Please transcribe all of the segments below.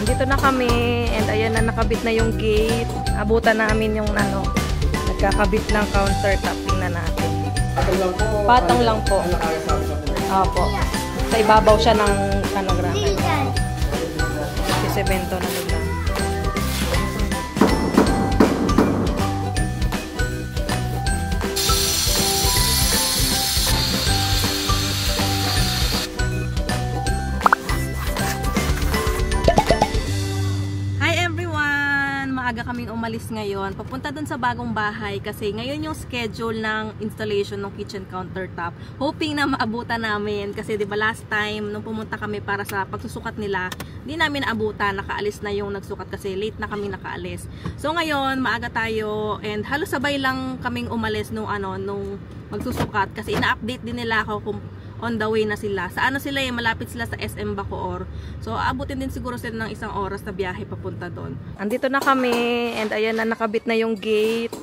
Andito na kami and ayan na, nakabit na yung gate. Abutan namin yung nagkakabit ng countertop. Tingnan natin. Patong lang po. Patong lang po. Opo. Sa ibabaw siya ng granite. Si semento na nila. Maaga kaming umalis ngayon, papunta dun sa bagong bahay kasi ngayon yung schedule ng installation ng kitchen countertop. Hoping na maabutan namin kasi 'di ba last time nung pumunta kami para sa pagsusukat nila, hindi namin naabutan, nakaalis na yung nagsukat kasi late na kami nakaalis. So ngayon, maaga tayo and halos sabay lang kaming umalis nung magsusukat kasi ina-update din nila ako kung on the way na sila. Sa sila malapit sila sa SM Bacoor. So abutin din siguro sila ng 1 oras na biyahe papunta doon. Andito na kami and ayan na, nakabit na yung gate.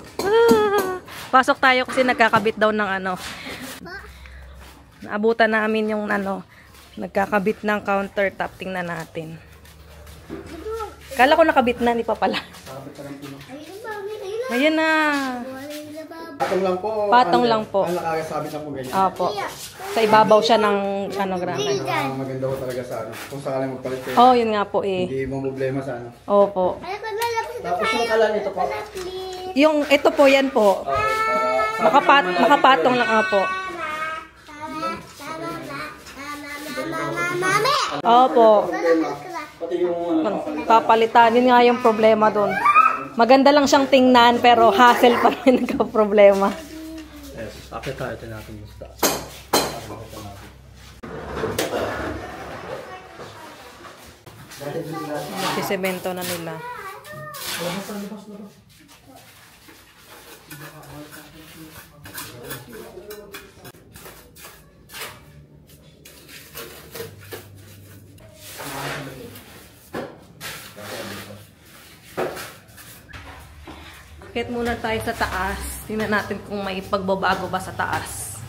Pasok tayo kasi nagkakabit daw ng Naabutan namin yung nagkakabit ng countertop. Tingnan natin. Kala ko nakabit na, hindi pa pala. Ayan na. Patong lang po. Patong lang po. Nakakasabit lang po ganyan. Opo. Sa ibabaw siya ng granite. Maganda po talaga sa kung sakaling magpalit kayo. Oh, yun nga po eh. Hindi mo problema sa Opo. Tapos yung kalan nito po. Yung ito po, yan po. Makapatong lang po. Opo. Pati yung Papalitan. Yun nga yung problema doon. Maganda lang siyang tingnan pero hassle pa rin nagka-problema. yes, pakita natin yung stock. Si semento na nila. Akit muna tayo sa taas. Tingnan natin kung may pagbabago ba sa taas.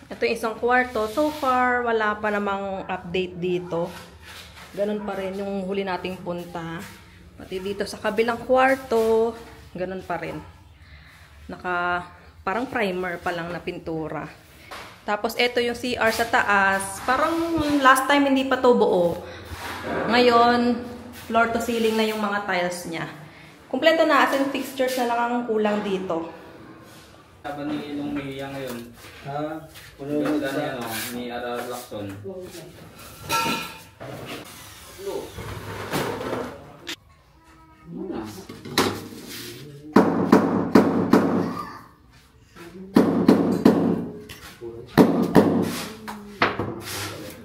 Ito yung isang kwarto. So far, wala pa namang update dito. Ganun pa rin yung huli nating punta. Pati dito sa kabilang kwarto, ganun pa rin. Parang primer pa lang na pintura. Tapos ito yung CR sa taas. Parang last time hindi pa to buo. Ngayon, floor to ceiling na yung mga tiles niya. Kumpleto na, as in fixtures na lang ang kulang dito. Sabi ni Ilong Mia ngayon. Ha? Ganda ni Ara Lacson.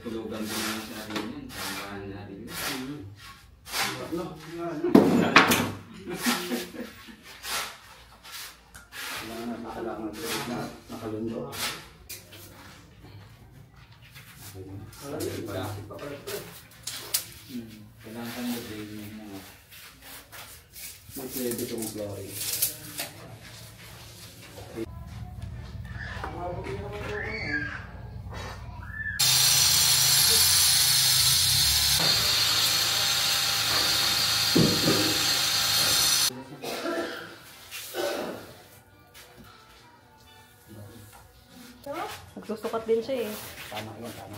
Tulugan ko na sa akin yun. Tambahan natin yun. Nakalundo. Kailangan mo din mo. May pwede itong flooring. Nagsusukat din siya eh. Tama yun, tama.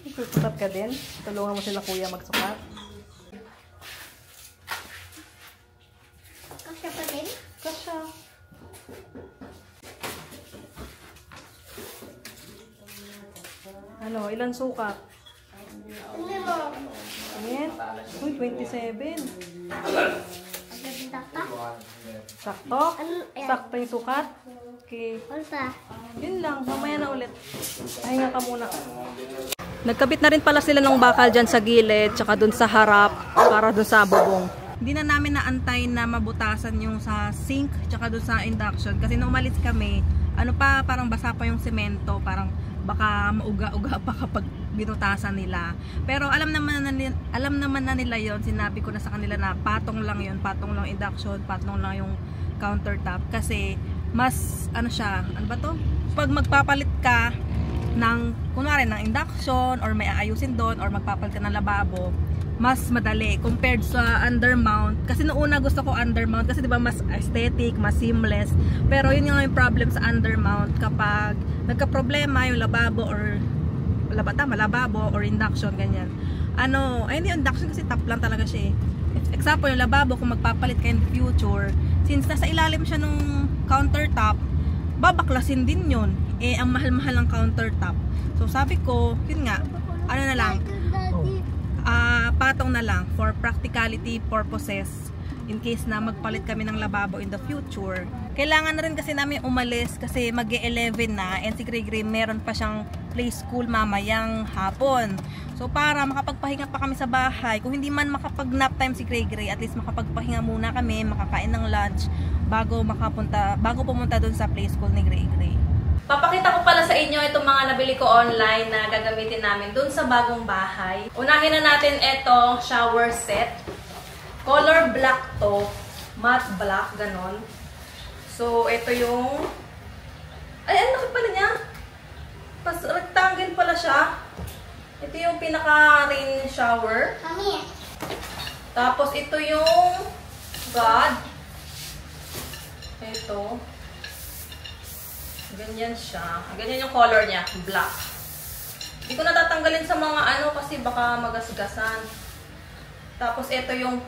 Nagsusukat ka din? Tulungan mo sila kuya magsukat? Kasya pa rin? Kasya. Ilan sukat? Ano mo? Ayan. Uy, 27. Sakto? Sakto yung sukat? Okay. Yun lang. Mamaya na ulit. Pahinga ka muna. Nagkabit na rin pala sila ng bakal dyan sa gilid, tsaka dun sa harap, para dun sa bubong. Hindi na namin naantay na mabutasan yung sa sink, tsaka dun sa induction. Kasi nung umalis kami, parang basa pa yung semento, parang baka mauga-uga pa kapag binutasan nila. Pero alam naman na nila yon. Sinabi ko na sa kanila na patong lang yon, patong lang induction, patong lang yung countertop. Kasi mas, pag magpapalit ka, kunwari ng induction or may aayusin doon or magpapalit ka ng lababo, mas madali compared sa undermount. Kasi noong una gusto ko undermount kasi 'di ba mas aesthetic, mas seamless. Pero yun yung problem sa undermount kapag nagka-problema yung lababo or lababo or induction ganyan. Hindi induction kasi top lang talaga siya eh. Example, yung lababo kung magpapalit kayo in the future, since nasa ilalim siya nung countertop, babaklasin din yun. Ang mahal-mahal ng countertop. So sabi ko, yun nga, na lang, patong na lang for practicality purposes in case na magpalit kami ng lababo in the future. Kailangan na rin kasi namin umalis kasi mag-11 na and si Gray meron pa siyang play school mamayang hapon. So para makapagpahinga pa kami sa bahay, kung hindi man makapag-nap time si Gray, at least makapagpahinga muna kami, makakain ng lunch bago pumunta doon sa play school ni Gray. Papakita ko pala sa inyo itong mga nabili ko online na gagamitin namin doon sa bagong bahay. Unahin na natin itong shower set. Color black to, matte black, ganon. So, ito yung... ang laki pala niya. Rectangle pala siya. Ito yung pinaka-rain shower. Tapos, ito yung God. Ito. Ganyan siya. Ganyan yung color niya, black. Hindi ko natatanggalin sa mga kasi baka magasgasan. Tapos, ito yung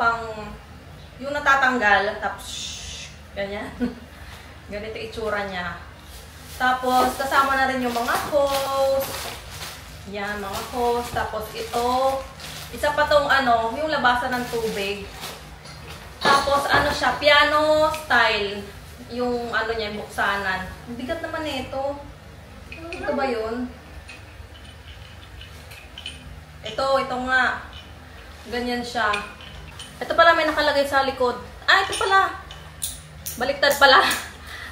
yung natatanggal. Tapos, ganyan. Ganito itsura niya. Tapos, kasama na rin yung mga hose. Yan, mga hose. Tapos, ito. Isa pa tong yung labasan ng tubig. Tapos, siya, piano style. Yung niya, buksanan. Bigat naman ito. Ito ba yun? Ito nga. Ganyan siya. Ito pala may nakalagay sa likod. Ito pala. Baliktad pala.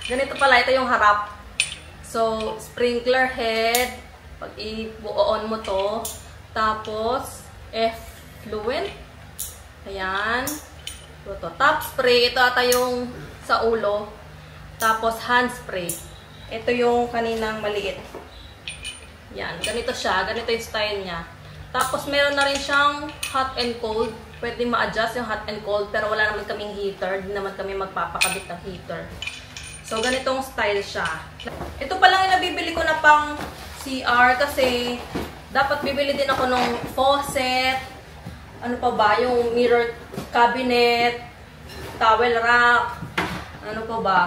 Ganito pala. Ito yung harap. So, sprinkler head. Pag i-on mo to. Tapos, effluent. Ayan. Ito. Top spray. Ito ata yung sa ulo. Tapos, hand spray. Ito yung kaninang maliit. Yan. Ganito siya. Ganito yung style niya. Tapos, meron na rin siyang hot and cold. Pwede ma-adjust yung hot and cold. Pero wala naman kaming heater. Hindi naman kami magpapakabit ng heater. So, ganitong style siya. Ito pa lang yung nabibili ko na pang CR. Kasi, dapat bibili din ako ng faucet. Ano pa ba? Yung mirror cabinet. Towel rack. Ano pa ba?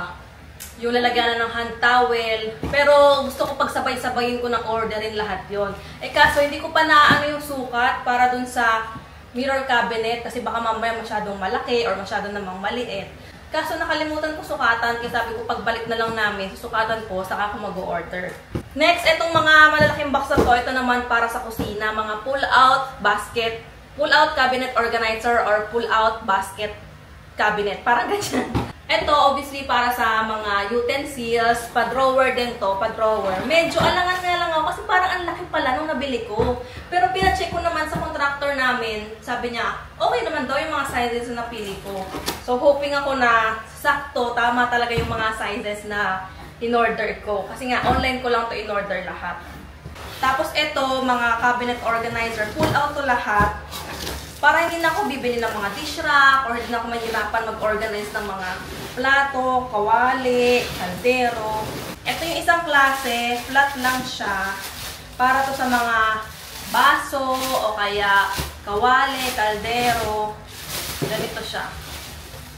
Yung lalagyan ng hand towel. Pero gusto ko pagsabay-sabayin ko ng orderin lahat yon. Kaso hindi ko pa yung sukat para dun sa mirror cabinet kasi baka mamaya masyadong malaki or masyadong namang maliit. Kaso nakalimutan ko sukatan kaya sabi ko pagbalik na lang namin, susukatan ko, saka ako mag-order. Next, itong mga malalaking box na to, ito naman para sa kusina, mga pull-out basket, pull-out cabinet organizer or pull-out basket cabinet. Parang ganyan. Ito, obviously, para sa mga utensils, pa-drawer din to, pa-drawer. Medyo alangan nga lang ako kasi parang ang laki pala nung nabili ko. Pero pina-check ko naman sa contractor namin, sabi niya, okay naman daw yung mga sizes na napili ko. So, hoping ako na sakto, tama talaga yung mga sizes na in-order ko. Kasi nga, online ko lang to in-order lahat. Tapos ito, mga cabinet organizer, pull out to lahat. Para hindi na ako bibili ng mga dish rack or hindi na ako mahirapan mag-organize ng mga plato, kawali, kaldero. Ito yung isang klase, flat lang siya. Para to sa mga baso o kaya kawali, kaldero. Ganito siya.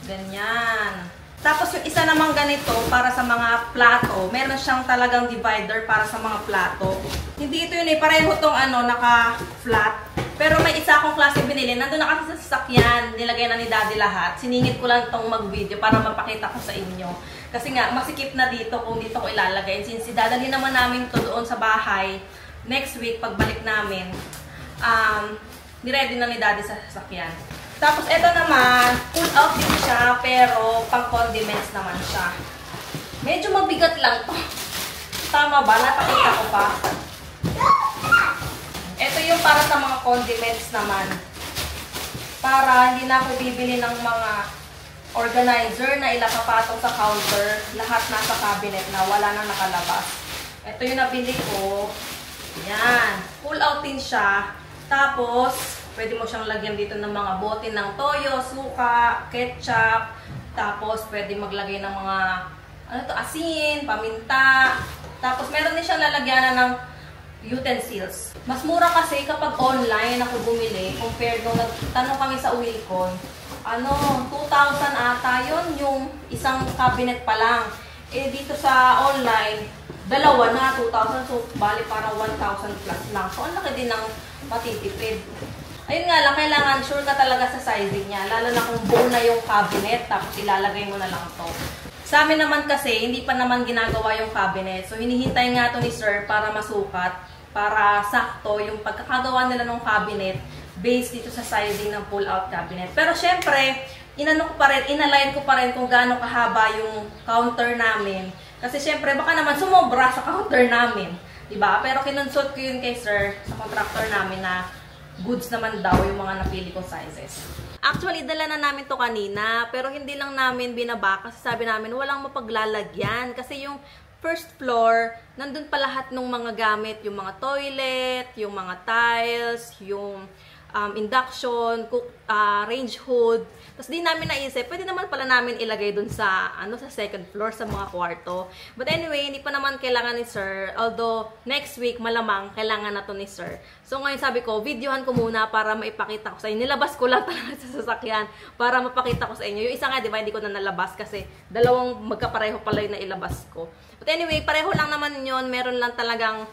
Ganyan. Tapos yung isa namang ganito para sa mga plato. Meron siyang talagang divider para sa mga plato. Hindi ito yun eh. Pareho tong naka-flat. Pero may isa akong klase binili. Nandun na kasi sa sasakyan. Nilagay na ni Daddy lahat. Siningit ko lang itong mag-video para mapakita ko sa inyo. Kasi nga, masikip na dito kung dito ko ilalagay. Since dadalhin naman namin ito doon sa bahay. Next week, pagbalik namin, niready na ni Daddy sa sasakyan. Tapos, ito naman, pull out din siya, pero pang condiments naman siya. Medyo mabigat lang to. Tama ba? Napakita ko pa. Ito yung para sa mga condiments naman. Para hindi na ako bibili ng mga organizer na ilakapatong sa counter. Lahat nasa cabinet na, wala nang nakalabas. Ito yung nabili ko. Yan. Pull out din siya. Tapos, pwede mo siyang lagyan dito ng mga bote ng toyo, suka, ketchup. Tapos, pwede maglagay ng mga, asin, paminta. Tapos, meron din siyang lalagyanan ng utensils. Mas mura kasi kapag online ako bumili compared nung nagtanong kami sa Wilcon. 2,000 ata yun, yung isang cabinet pa lang. Eh, dito sa online, dalawa na, 2,000. So, bali para 1,000 plus lang. So, ang laki din ng matitipid. Ayun nga lang, kailangan sure ka talaga sa sizing niya. Lalo na kung buo na yung cabinet, tapos ilalagay mo na lang to. Sa amin naman kasi, hindi pa naman ginagawa yung cabinet. So, hinihintay nga to ni sir para masukat, para sakto yung pagkakagawa nila ng cabinet based dito sa sizing ng pull-out cabinet. Pero syempre, inalign ko pa rin kung gaano kahaba yung counter namin. Kasi syempre, baka naman sumobra sa counter namin. Diba? Pero kinonsult ko yun kay sir, sa contractor namin na goods naman daw yung mga napili kong sizes. Actually, dala na namin to kanina, pero hindi lang namin binaba kasi sabi namin walang mapaglalagyan. Kasi yung first floor, nandun pa lahat ng mga gamit, yung mga toilet, yung mga tiles, yung induction, range hood. Tapos di namin naisip, pwede naman pala namin ilagay dun sa, sa second floor, sa mga kwarto. But anyway, hindi pa naman kailangan ni sir. Although, next week, malamang, kailangan na to ni sir. So ngayon sabi ko, videohan ko muna para maipakita ko sa inyo. Nilabas ko lang talaga sa sasakyan para mapakita ko sa inyo. Yung isa nga, di ba, hindi ko na nalabas kasi dalawang magkapareho pala yung nailabas ko. But anyway, pareho lang naman yun. Meron lang talagang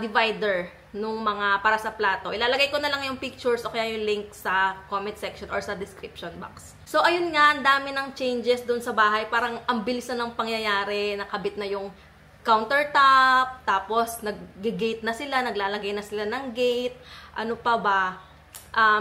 divider nung mga para sa plato. Ilalagay ko na lang yung pictures o kaya yung link sa comment section or sa description box. So, ayun nga, ang dami ng changes dun sa bahay. Parang ang bilis na ng pangyayari. Nakabit na yung countertop, tapos nag-gate na sila, naglalagay na sila ng gate. Ano pa ba?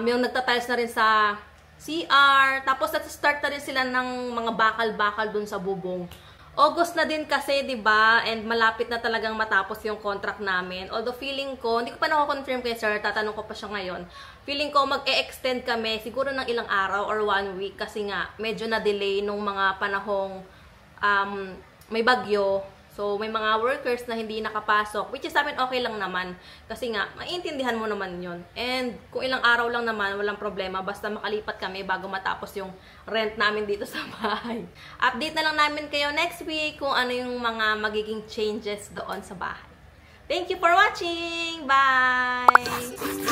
Yung nagtatiles na rin sa CR. Tapos, start na rin sila ng mga bakal-bakal dun sa bubong. August na din kasi, 'di ba? And malapit na talagang matapos yung contract namin. Although feeling ko, hindi ko pa na-confirm kay sir, tatanong ko pa siya ngayon. Feeling ko mag-e-extend kami siguro ng ilang araw or 1 week kasi nga medyo na-delay nung mga panahong may bagyo. So, may mga workers na hindi nakapasok, which is sabi okay lang naman. Kasi nga, maiintindihan mo naman yun. And kung ilang araw lang naman, walang problema. Basta makalipat kami bago matapos yung rent namin dito sa bahay. Update na lang namin kayo next week kung ano yung mga magiging changes doon sa bahay. Thank you for watching! Bye!